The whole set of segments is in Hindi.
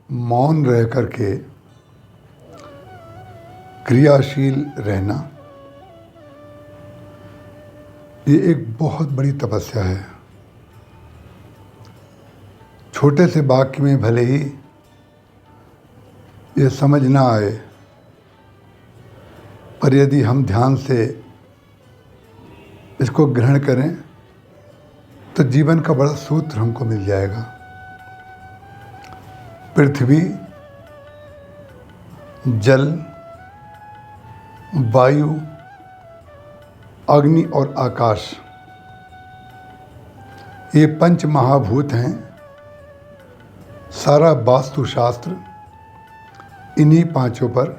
मौन रह कर के क्रियाशील रहना ये एक बहुत बड़ी तपस्या है। छोटे से वाक्य में भले ही ये समझ ना आए, पर यदि हम ध्यान से इसको ग्रहण करें तो जीवन का बड़ा सूत्र हमको मिल जाएगा। पृथ्वी, जल, वायु, अग्नि और आकाश, ये पंच महाभूत हैं। सारा वास्तुशास्त्र इन्हीं पांचों पर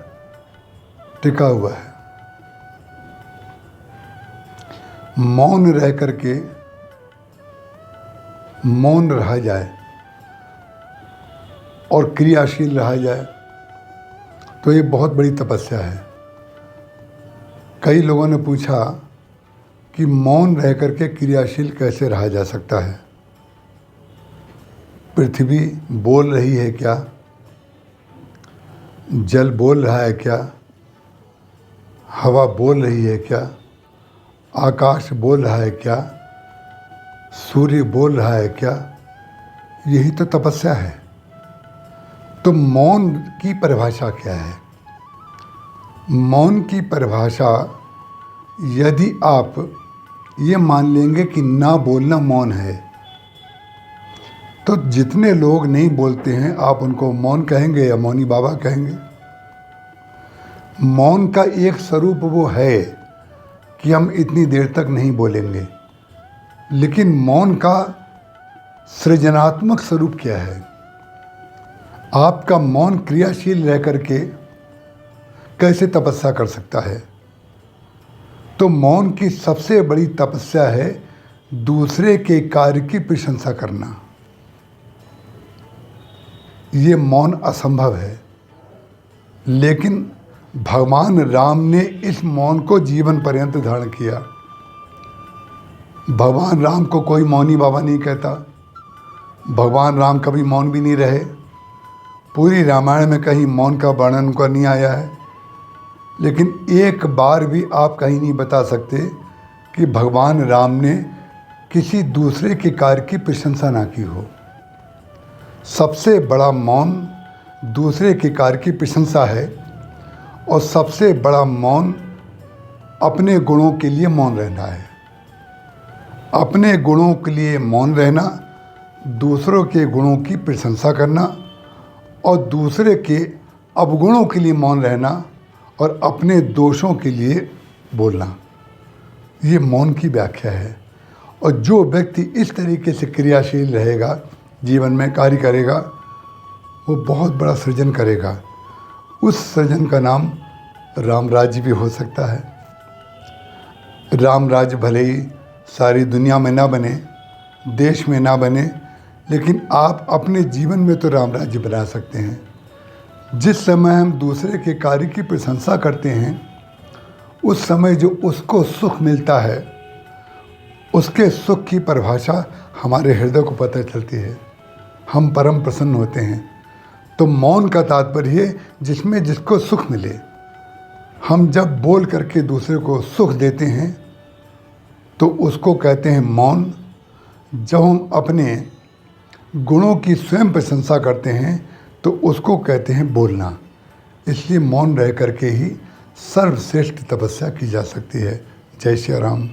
टिका हुआ है। मौन रह करके मौन रहा जाए और क्रियाशील रहा जाए तो ये बहुत बड़ी तपस्या है। कई लोगों ने पूछा कि मौन रह करके क्रियाशील कैसे रहा जा सकता है। पृथ्वी बोल रही है क्या? जल बोल रहा है क्या? हवा बोल रही है क्या? आकाश बोल रहा है क्या? सूर्य बोल रहा है क्या? यही तो तपस्या है। तो मौन की परिभाषा क्या है? मौन की परिभाषा, यदि आप ये मान लेंगे कि ना बोलना मौन है, तो जितने लोग नहीं बोलते हैं आप उनको मौन कहेंगे या मौनी बाबा कहेंगे। मौन का एक स्वरूप वो है कि हम इतनी देर तक नहीं बोलेंगे, लेकिन मौन का सृजनात्मक स्वरूप क्या है? आपका मौन क्रियाशील रह करके कैसे तपस्या कर सकता है? तो मौन की सबसे बड़ी तपस्या है दूसरे के कार्य की प्रशंसा करना। ये मौन असंभव है, लेकिन भगवान राम ने इस मौन को जीवन पर्यंत धारण किया। भगवान राम को कोई मौनी बाबा नहीं कहता। भगवान राम कभी मौन भी नहीं रहे। पूरी रामायण में कहीं मौन का वर्णन उनका नहीं आया है, लेकिन एक बार भी आप कहीं नहीं बता सकते कि भगवान राम ने किसी दूसरे के कार्य की प्रशंसा ना की हो। सबसे बड़ा मौन दूसरे के कार्य की प्रशंसा है, और सबसे बड़ा मौन अपने गुणों के लिए मौन रहना है। अपने गुणों के लिए मौन रहना, दूसरों के गुणों की प्रशंसा करना, और दूसरे के अवगुणों के लिए मौन रहना, और अपने दोषों के लिए बोलना, ये मौन की व्याख्या है। और जो व्यक्ति इस तरीके से क्रियाशील रहेगा, जीवन में कार्य करेगा, वो बहुत बड़ा सृजन करेगा। उस सृजन का नाम राम राज्य भी हो सकता है। राम राज्य भले ही सारी दुनिया में ना बने, देश में ना बने, लेकिन आप अपने जीवन में तो राम राज्य बना सकते हैं। जिस समय हम दूसरे के कार्य की प्रशंसा करते हैं, उस समय जो उसको सुख मिलता है, उसके सुख की परिभाषा हमारे हृदय को पता चलती है। हम परम प्रसन्न होते हैं। तो मौन का तात्पर्य है जिसमें जिसको सुख मिले। हम जब बोल करके दूसरे को सुख देते हैं तो उसको कहते हैं मौन। जब हम अपने गुणों की स्वयं प्रशंसा करते हैं तो उसको कहते हैं बोलना। इसलिए मौन रह करके ही सर्वश्रेष्ठ तपस्या की जा सकती है। जय श्री राम।